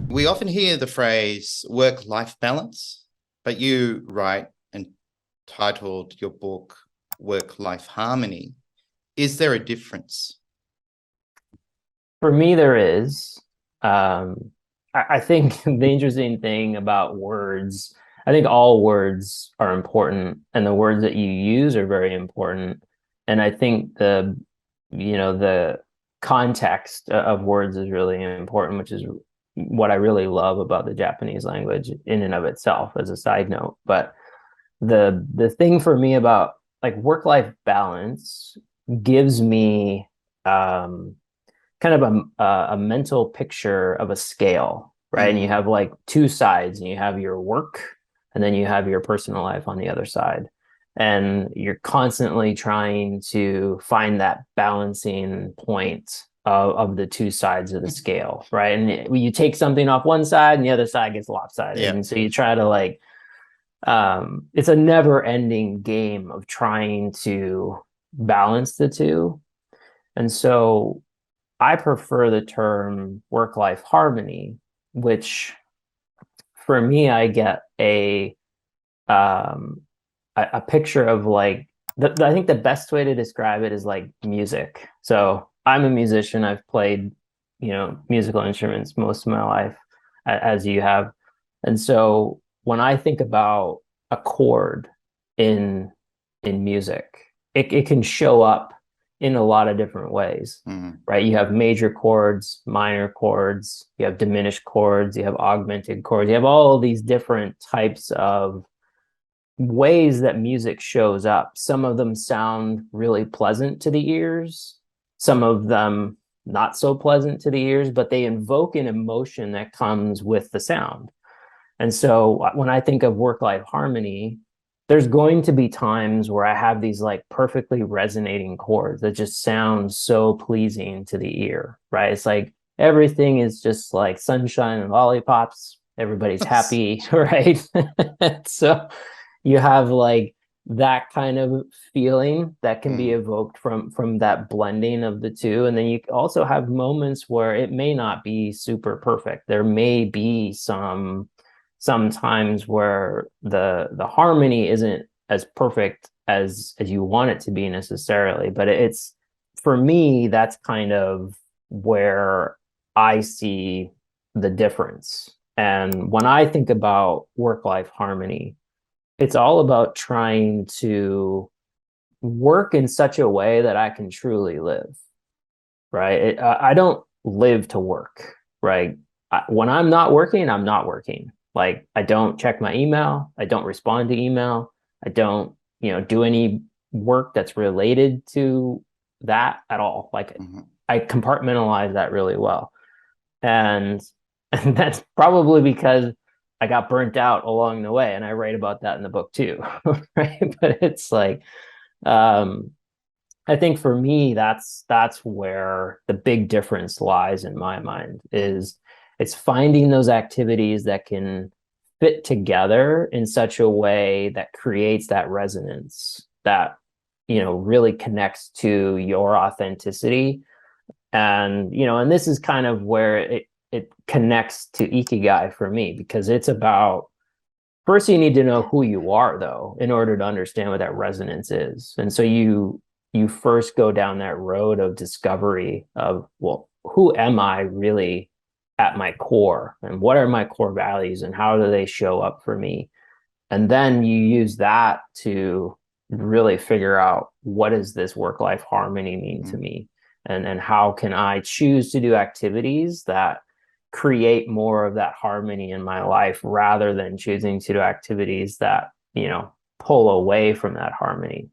We often hear the phrase work-life balance, but you write and titled your book Work-Life Harmony. Is there a difference? For me, there is. I think the interesting thing about words, I think all words are important, and the words that you use are very important. And I think the context of words is really important, which is what I really love about the Japanese language in and of itself, as a side note. But the thing for me about like work-life balance gives me kind of a mental picture of a scale, right? And you have like two sides, and you have your work, and then you have your personal life on the other side. And you're constantly trying to find that balancing point of the two sides of the scale, right? And you take something off one side, and the other side gets lopsided. Yeah. And so you try to like, it's a never ending game of trying to balance the two. And so I prefer the term work-life harmony, which for me, I get um, a picture of like I think the best way to describe it is like music. So I'm a musician. I've played, musical instruments most of my life, as you have. And so when I think about a chord in music, it can show up in a lot of different ways, Mm-hmm. right? You have major chords, minor chords, you have diminished chords, you have augmented chords, you have all of these different types of ways that music shows up. Some of them sound really pleasant to the ears, some of them not so pleasant to the ears, but they invoke an emotion that comes with the sound. And so when I think of work-life harmony, there's going to be times where I have these like perfectly resonating chords that just sound so pleasing to the ear, right? It's like everything is just like sunshine and lollipops. Everybody's happy, right? So you have like that kind of feeling that can be Mm. evoked from that blending of the two. And then you also have moments where it may not be super perfect. There may be sometimes where the harmony isn't as perfect as you want it to be necessarily, but it's, for me, that's kind of where I see the difference. And when I think about work-life harmony, it's all about trying to work in such a way that I can truly live, right? I don't live to work, right? When I'm not working, I'm not working. Like I don't check my email, I don't respond to email, I don't, do any work that's related to that at all. Like Mm-hmm. I compartmentalize that really well. And and that's probably because I got burnt out along the way, and I write about that in the book too, right? But it's like um I think for me, that's where the big difference lies in my mind, is it's finding those activities that can fit together in such a way that creates that resonance that, really connects to your authenticity. And, and this is kind of where it connects to ikigai for me, because it's about, first you need to know who you are though in order to understand what that resonance is. And so you first go down that road of discovery of, well, who am I really at my core, and what are my core values, and how do they show up for me? And then you use that to really figure out, what does this work life harmony mean to Mm. me, and how can I choose to do activities that create more of that harmony in my life, rather than choosing to do activities that, pull away from that harmony.